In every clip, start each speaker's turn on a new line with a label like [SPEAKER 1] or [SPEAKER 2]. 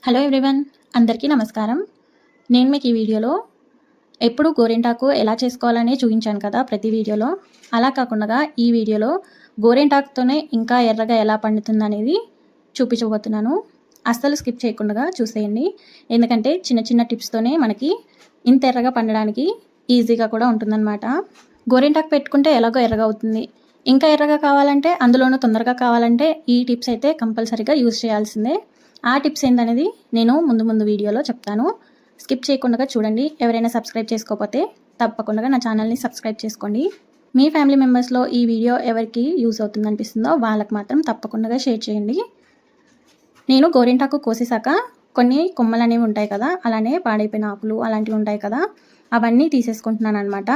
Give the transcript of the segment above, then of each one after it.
[SPEAKER 1] Hello everyone, అందరికీ నమస్కారం. నేను మీకు ఈ వీడియోలో ఎప్పుడు గోరింటాకు ఎలా చేసుకోవాలని చూపించాను కదా ప్రతి వీడియోలో. అలా కాకుండా ఈ వీడియోలో గోరింటాకుతోనే ఇంకా ఎర్రగా ఎలా పండుతుందనేది చూపించబోతున్నాను. అస్సలు స్కిప్ చేయకుండా చూసేయండి. ఎందుకంటే చిన్న చిన్న టిప్స్తోనే మనకి ఇంత ఎర్రగా పండడానికి ఈజీగా కూడా ఉంటుందన్నమాట. గోరింటాకు పెట్టుకుంటే ఎలాగో ఎర్రగా అవుతుంది. ఇంకా ఎర్రగా కావాలంటే, అందులోనూ తొందరగా కావాలంటే ఈ టిప్స్ అయితే కంపల్సరీగా యూజ్ చేయాల్సిందే. ఆ టిప్స్ ఏంటనేది నేను ముందు వీడియోలో చెప్తాను. స్కిప్ చేయకుండా చూడండి. ఎవరైనా సబ్స్క్రైబ్ చేసుకోకపోతే తప్పకుండా నా ఛానల్ని సబ్స్క్రైబ్ చేసుకోండి. మీ ఫ్యామిలీ మెంబర్స్లో ఈ వీడియో ఎవరికి యూజ్ అవుతుంది అనిపిస్తుందో వాళ్ళకి మాత్రం తప్పకుండా షేర్ చేయండి. నేను గోరింటాకు కోసేసాక కొన్ని కొమ్మలు అనేవి ఉంటాయి కదా, అలానే పాడైపోయిన ఆకులు అలాంటివి ఉంటాయి కదా, అవన్నీ తీసేసుకుంటున్నాను అనమాట.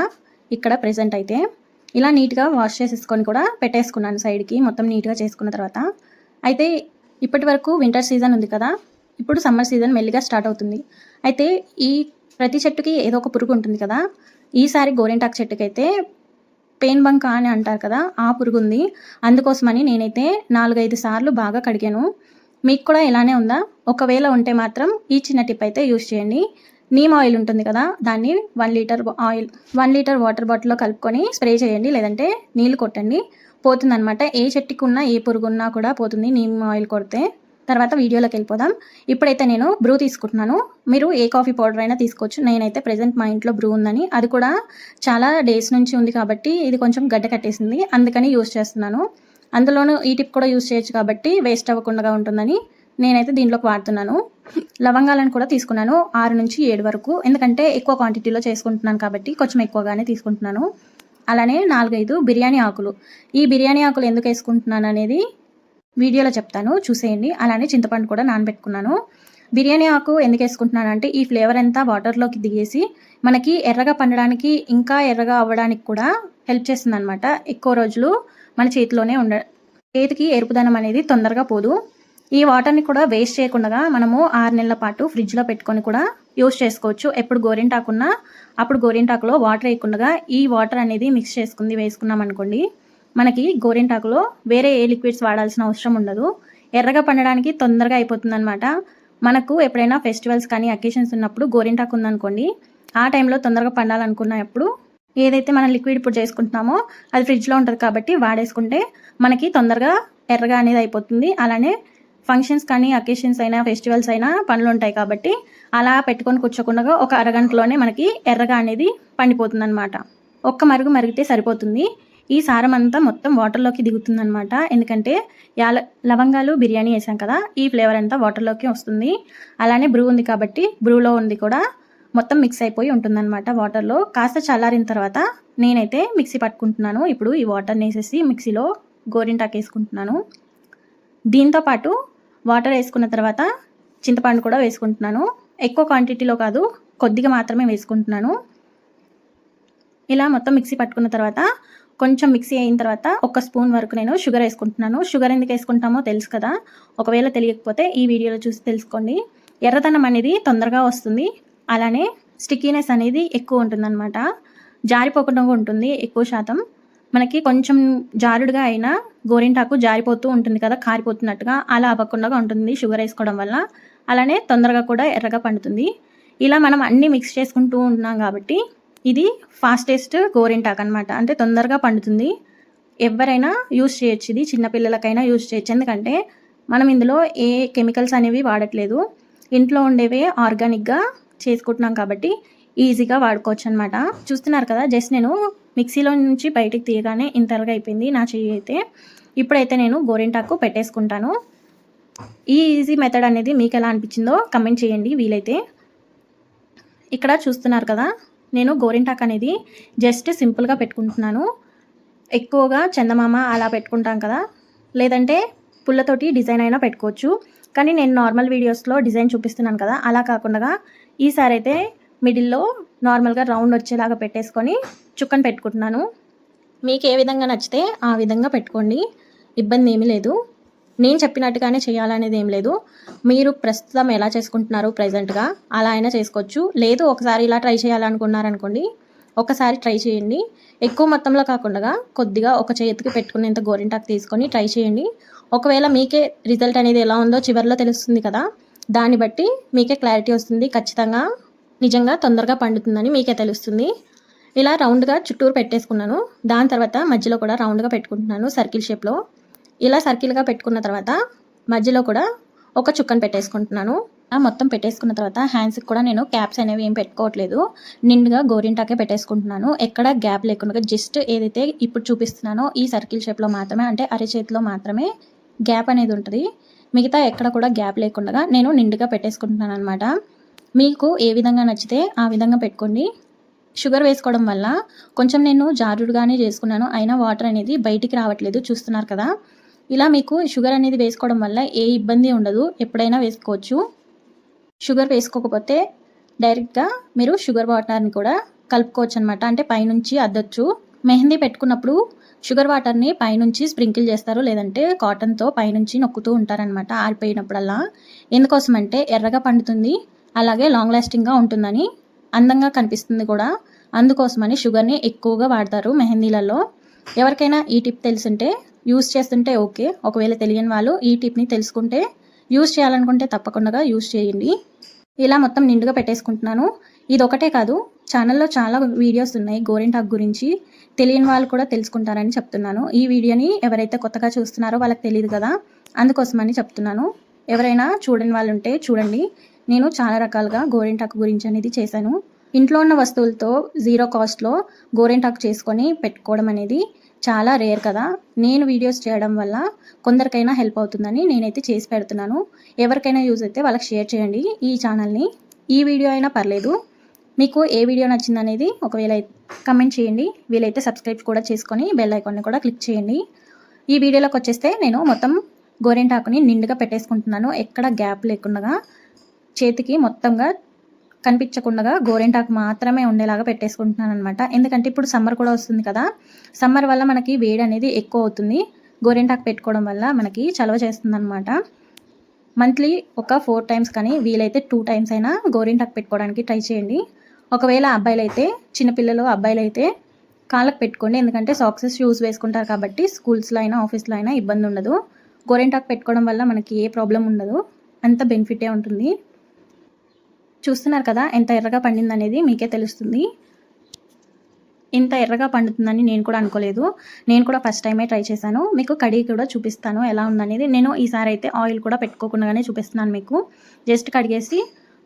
[SPEAKER 1] ఇక్కడ ప్రెజెంట్ అయితే ఇలా నీట్గా వాష్ చేసేసుకొని కూడా పెట్టేసుకున్నాను సైడ్కి. మొత్తం నీట్గా చేసుకున్న తర్వాత అయితే ఇప్పటి వరకు వింటర్ సీజన్ ఉంది కదా, ఇప్పుడు సమ్మర్ సీజన్ మెల్లిగా స్టార్ట్ అవుతుంది. అయితే ఈ ప్రతి చెట్టుకి ఏదో ఒక పురుగు ఉంటుంది కదా. ఈసారి గోరింటాకు చెట్టుకి అయితే పెయిన్ బంక అని అంటారు కదా, ఆ పురుగు ఉంది. అందుకోసమని నేనైతే 4-5 సార్లు బాగా కడిగాను. మీకు కూడా ఇలానే ఉందా? ఒకవేళ ఉంటే మాత్రం ఈ చిన్న టిప్ అయితే యూజ్ చేయండి. నీమ్ ఆయిల్ ఉంటుంది కదా, దాన్ని 1 లీటర్ వాటర్ బాటిల్లో కలుపుకొని స్ప్రే చేయండి, లేదంటే నీళ్ళు కొట్టండి, పోతుందన్నమాట. ఏ చెట్టుకి ఉన్నా ఏ పురుగు ఉన్నా కూడా పోతుంది నీమ్ ఆయిల్ కొడితే. తర్వాత వీడియోలోకి వెళ్ళిపోదాం. ఇప్పుడైతే నేను బ్రూ తీసుకుంటున్నాను. మీరు ఏ కాఫీ పౌడర్ అయినా తీసుకోవచ్చు. నేనైతే ప్రెజెంట్ మా ఇంట్లో బ్రూ ఉందని, అది కూడా చాలా డేస్ నుంచి ఉంది కాబట్టి ఇది కొంచెం గడ్డ కట్టేసింది, అందుకని యూజ్ చేస్తున్నాను. అందులోనూ ఈ టిప్ కూడా యూజ్ చేయొచ్చు కాబట్టి వేస్ట్ అవ్వకుండా ఉంటుందని నేనైతే దీంట్లోకి వాడుతున్నాను. లవంగాలను కూడా తీసుకున్నాను 6 నుంచి 7 వరకు, ఎందుకంటే ఎక్కువ క్వాంటిటీలో చేసుకుంటున్నాను కాబట్టి కొంచెం ఎక్కువగానే తీసుకుంటున్నాను. అలానే 4-5 బిర్యానీ ఆకులు. ఈ బిర్యానీ ఆకులు ఎందుకు వేసుకుంటున్నాను అనేది వీడియోలో చెప్తాను, చూసేయండి. అలానే చింతపండు కూడా నానబెట్టుకున్నాను. బిర్యానీ ఆకు ఎందుకు వేసుకుంటున్నాను అంటే ఈ ఫ్లేవర్ అంతా వాటర్లోకి దిగేసి మనకి ఎర్రగా పండడానికి, ఇంకా ఎర్రగా అవ్వడానికి కూడా హెల్ప్ చేస్తుంది అనమాట. ఎక్కువ రోజులు మన చేతిలోనే చేతికి ఎరుపుదనం అనేది తొందరగా పోదు. ఈ వాటర్ని కూడా వేస్ట్ చేయకుండా మనము 6 నెలల పాటు ఫ్రిడ్జ్లో పెట్టుకొని కూడా యూస్ చేసుకోవచ్చు. ఎప్పుడు గోరింటాకున్నా అప్పుడు గోరింటాకులో వాటర్ వేయకుండా ఈ వాటర్ అనేది మిక్స్ వేసుకున్నాం అనుకోండి, మనకి గోరింటాకులో వేరే ఏ లిక్విడ్స్ వాడాల్సిన అవసరం ఉండదు. ఎర్రగా పండడానికి తొందరగా అయిపోతుంది అనమాట. మనకు ఎప్పుడైనా ఫెస్టివల్స్ కానీ అకేషన్స్ ఉన్నప్పుడు గోరింటాకు ఉందనుకోండి, ఆ టైంలో తొందరగా పండాలనుకున్నప్పుడు ఏదైతే మనం లిక్విడ్ ఇప్పుడు చేసుకుంటున్నామో అది ఫ్రిడ్జ్లో ఉంటుంది కాబట్టి వాడేసుకుంటే మనకి తొందరగా ఎర్రగా అనేది అయిపోతుంది. అలానే ఫంక్షన్స్ కానీ అకేషన్స్ అయినా ఫెస్టివల్స్ అయినా పనులు ఉంటాయి కాబట్టి అలా పెట్టుకొని కూర్చోకుండా ఒక అరగంటలోనే మనకి ఎర్రగా అనేది పండిపోతుంది అనమాట. ఒక్క మరుగు మరిగితే సరిపోతుంది. ఈ సారం అంతా మొత్తం వాటర్లోకి దిగుతుంది అనమాట. ఎందుకంటే లవంగాలు బిర్యానీ వేసాం కదా, ఈ ఫ్లేవర్ అంతా వాటర్లోకి వస్తుంది. అలానే బ్రూ ఉంది కాబట్టి బ్రూలో ఉంది కూడా మొత్తం మిక్స్ అయిపోయి ఉంటుందన్నమాట వాటర్లో. కాస్త చల్లారిన తర్వాత నేనైతే మిక్సీ పట్టుకుంటున్నాను. ఇప్పుడు ఈ వాటర్ని వేసేసి మిక్సీలో గోరింటాకు వేసుకుంటున్నాను. దీంతోపాటు వాటర్ వేసుకున్న తర్వాత చింతపండు కూడా వేసుకుంటున్నాను. ఎక్కువ క్వాంటిటీలో కాదు, కొద్దిగా మాత్రమే వేసుకుంటున్నాను. ఇలా మొత్తం మిక్సీ పట్టుకున్న తర్వాత కొంచెం మిక్సీ అయిన తర్వాత 1 స్పూన్ వరకు నేను షుగర్ వేసుకుంటున్నాను. షుగర్ ఎందుకు వేసుకుంటామో తెలుసు కదా, ఒకవేళ తెలియకపోతే ఈ వీడియోలో చూసి తెలుసుకోండి. ఎర్రదనం అనేది తొందరగా వస్తుంది. అలానే స్టిక్కీనెస్ అనేది ఎక్కువ ఉంటుందన్నమాట. జారిపోకుండా ఉంటుంది. ఎక్కువ శాతం మనకి కొంచెం జారుడుగా అయినా గోరింటాకు జారిపోతూ ఉంటుంది కదా, కారిపోతున్నట్టుగా, అలా అవ్వకుండా ఉంటుంది షుగర్ వేసుకోవడం వల్ల. అలానే తొందరగా కూడా ఎర్రగా పండుతుంది. ఇలా మనం అన్నీ మిక్స్ చేసుకుంటూ ఉన్నాం కాబట్టి ఇది ఫాస్టెస్ట్ గోరింటాకు అనమాట. అంటే తొందరగా పండుతుంది. ఎవరైనా యూజ్ చేయొచ్చు, ఇది చిన్నపిల్లలకైనా యూజ్ చేయొచ్చు. ఎందుకంటే మనం ఇందులో ఏ కెమికల్స్ అనేవి వాడట్లేదు, ఇంట్లో ఉండేవే ఆర్గానిక్గా చేసుకుంటున్నాం కాబట్టి ఈజీగా వాడుకోవచ్చు అనమాట. చూస్తున్నారు కదా, జస్ట్ నేను మిక్సీలో నుంచి బయటికి తీయగానే ఇంతగా అయిపోయింది నా చెయ్యి అయితే. ఇప్పుడైతే నేను గోరింటాకు పెట్టేసుకుంటాను. ఈ ఈజీ మెథడ్ అనేది మీకు ఎలా అనిపించిందో కమెంట్ చేయండి వీలైతే. ఇక్కడ చూస్తున్నారు కదా, నేను గోరింటాకు అనేది జస్ట్ సింపుల్గా పెట్టుకుంటున్నాను. ఎక్కువగా చందమామ అలా పెట్టుకుంటాం కదా, లేదంటే పుల్లతోటి డిజైన్ అయినా పెట్టుకోవచ్చు. కానీ నేను నార్మల్ వీడియోస్లో డిజైన్ చూపిస్తున్నాను కదా, అలా కాకుండా ఈసారి అయితే మిడిల్లో నార్మల్గా రౌండ్ వచ్చేలాగా పెట్టేసుకొని చుక్కను పెట్టుకుంటున్నాను. మీకు ఏ విధంగా నచ్చితే ఆ విధంగా పెట్టుకోండి, ఇబ్బంది ఏమీ లేదు. నేను చెప్పినట్టుగానే చేయాలనేది ఏం లేదు. మీరు ప్రస్తుతం ఎలా చేసుకుంటున్నారు ప్రెజెంట్గా అలా అయినా చేసుకోవచ్చు. లేదు ఒకసారి ఇలా ట్రై చేయాలనుకున్నారనుకోండి, ఒకసారి ట్రై చేయండి. ఎక్కువ మొత్తంలో కాకుండా కొద్దిగా ఒక చేతికి పెట్టుకునేంత గోరింటాకు తీసుకొని ట్రై చేయండి. ఒకవేళ మీకే రిజల్ట్ అనేది ఎలా ఉందో చివరిలో తెలుస్తుంది కదా, దాన్ని బట్టి మీకే క్లారిటీ వస్తుంది. ఖచ్చితంగా నిజంగా తొందరగా పండుతుందని మీకే తెలుస్తుంది. ఇలా రౌండ్గా చుట్టూరు పెట్టేసుకున్నాను. దాని తర్వాత మధ్యలో కూడా రౌండ్గా పెట్టుకుంటున్నాను సర్కిల్ షేప్లో. ఇలా సర్కిల్గా పెట్టుకున్న తర్వాత మధ్యలో కూడా ఒక చుక్కను పెట్టేసుకుంటున్నాను. మొత్తం పెట్టేసుకున్న తర్వాత హ్యాండ్స్కి కూడా నేను క్యాప్స్ అనేవి ఏం పెట్టుకోవట్లేదు. నిండుగా గోరింటాకే పెట్టేసుకుంటున్నాను. ఎక్కడ గ్యాప్ లేకుండా జస్ట్ ఏదైతే ఇప్పుడు చూపిస్తున్నానో ఈ సర్కిల్ షేప్లో మాత్రమే, అంటే అరచేతిలో మాత్రమే గ్యాప్ అనేది ఉంటుంది. మిగతా ఎక్కడ కూడా గ్యాప్ లేకుండా నేను నిండుగా పెట్టేసుకుంటున్నాను అనమాట. మీకు ఏ విధంగా నచ్చితే ఆ విధంగా పెట్టుకోండి. షుగర్ వేసుకోవడం వల్ల కొంచెం నేను జారుడుగానే చేసుకున్నాను, అయినా వాటర్ అనేది బయటికి రావట్లేదు, చూస్తున్నారు కదా. ఇలా మీకు షుగర్ అనేది వేసుకోవడం వల్ల ఏ ఇబ్బంది ఉండదు, ఎప్పుడైనా వేసుకోవచ్చు. షుగర్ వేసుకోకపోతే డైరెక్ట్గా మీరు షుగర్ వాటర్ని కూడా కలుపుకోవచ్చు అనమాట, అంటే పైనుంచి అద్దొచ్చు. మెహందీ పెట్టుకున్నప్పుడు షుగర్ వాటర్ని పైనుంచి స్ప్రింకిల్ చేస్తారు, లేదంటే కాటన్తో పైనుంచి నొక్కుతూ ఉంటారనమాట ఆరిపోయినప్పుడల్లా. ఎందుకోసమంటే ఎర్రగా పండుతుంది, అలాగే లాంగ్ లాస్టింగ్గా ఉంటుందని, అందంగా కనిపిస్తుంది కూడా. అందుకోసమని షుగర్ని ఎక్కువగా వాడతారు మెహందీలలో. ఎవరికైనా ఈ టిప్ తెలుసుంటే యూస్ చేస్తుంటే ఓకే, ఒకవేళ తెలియని వాళ్ళు ఈ టిప్ని తెలుసుకుంటే యూస్ చేయాలనుకుంటే తప్పకుండా యూస్ చేయండి. ఇలా మొత్తం నిండుగా పెట్టేసుకుంటున్నాను. ఇది ఒకటే కాదు, ఛానల్లో చాలా వీడియోస్ ఉన్నాయి గోరింటాకు గురించి, తెలియని వాళ్ళు కూడా తెలుసుకుంటారని చెప్తున్నాను. ఈ వీడియోని ఎవరైతే కొత్తగా చూస్తున్నారో వాళ్ళకి తెలియదు కదా, అందుకోసమని చెప్తున్నాను. ఎవరైనా చూడని వాళ్ళు ఉంటే చూడండి. నేను చాలా రకాలుగా గోరింటాకు గురించి అనేది చేశాను. ఇంట్లో ఉన్న వస్తువులతో జీరో కాస్ట్లో గోరింటాకు చేసుకొని పెట్టుకోవడం అనేది చాలా రేర్ కదా. నేను వీడియోస్ చేయడం వల్ల కొందరికైనా హెల్ప్ అవుతుందని నేనైతే చేసి పెడుతున్నాను. ఎవరికైనా యూజ్ అయితే వాళ్ళకి షేర్ చేయండి ఈ ఛానల్ని. ఈ వీడియో అయినా పర్లేదు, మీకు ఏ వీడియో నచ్చిందనేది ఒకవేళ కమెంట్ చేయండి. వీలైతే సబ్స్క్రైబ్ కూడా చేసుకొని బెల్ ఐకాన్ని కూడా క్లిక్ చేయండి. ఈ వీడియోలోకి వచ్చేస్తే నేను మొత్తం గోరింటాకుని నిండుగా పెట్టేసుకుంటున్నాను, ఎక్కడ గ్యాప్ లేకుండా చేతికి మొత్తంగా కనిపించకుండా గోరింటాకు మాత్రమే ఉండేలాగా పెట్టేసుకుంటున్నాను అనమాట. ఎందుకంటే ఇప్పుడు సమ్మర్ కూడా వస్తుంది కదా, సమ్మర్ వల్ల మనకి వేడి అనేది ఎక్కువ అవుతుంది. గోరింటాకు పెట్టుకోవడం వల్ల మనకి చలవ చేస్తుంది అనమాట. మంత్లీ ఒక 4 టైమ్స్ కానీ వీలైతే 2 టైమ్స్ అయినా గోరింటాకు పెట్టుకోవడానికి ట్రై చేయండి. ఒకవేళ అబ్బాయిలు అయితే, చిన్నపిల్లలు అబ్బాయిలు అయితే కాళ్ళకు పెట్టుకోండి, ఎందుకంటే సాక్సెస్ షూస్ వేసుకుంటారు కాబట్టి స్కూల్స్లో అయినా ఆఫీస్లో అయినా ఇబ్బంది ఉండదు. గోరింటాకు పెట్టుకోవడం వల్ల మనకి ఏ ప్రాబ్లం ఉండదు, అంత బెనిఫిటే ఉంటుంది. చూస్తున్నారు కదా ఎంత ఎర్రగా పండింది అనేది మీకే తెలుస్తుంది. ఇంత ఎర్రగా పండుతుందని నేను కూడా అనుకోలేదు. నేను కూడా ఫస్ట్ టైమే ట్రై చేశాను. మీకు కడిగి కూడా చూపిస్తాను ఎలా ఉందనేది. నేను ఈసారి అయితే ఆయిల్ కూడా పెట్టుకోకుండానే చూపిస్తున్నాను మీకు. జస్ట్ కడిగేసి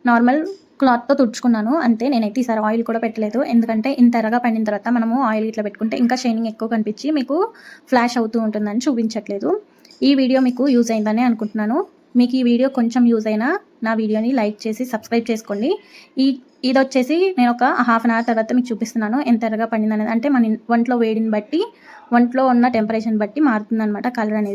[SPEAKER 1] నార్మల్ క్లాత్తో తుడుచుకున్నాను అంతే. నేనైతే ఈసారి ఆయిల్ కూడా పెట్టలేదు, ఎందుకంటే ఇంత ఎర్రగా పండిన తర్వాత మనము ఆయిల్ ఇట్లా పెట్టుకుంటే ఇంకా షైనింగ్ ఎక్కువ కనిపించి మీకు ఫ్లాష్ అవుతూ ఉంటుందని చూపించట్లేదు. ఈ వీడియో మీకు యూజ్ అయిందని అనుకుంటున్నాను. మీకు ఈ వీడియో కొంచెం యూజ్ అయినా నా వీడియోని లైక్ చేసి సబ్స్క్రైబ్ చేసుకోండి. ఇది వచ్చేసి నేను ఒక హాఫ్ అన్ అవర్ తర్వాత మీకు చూపిస్తున్నాను ఎంత ఎర్రగా పండింది అనేది. అంటే మన ఒంట్లో వేడిని బట్టి, ఒంట్లో ఉన్న టెంపరేచర్ని బట్టి మారుతుంది అనమాట కలర్ అనేది.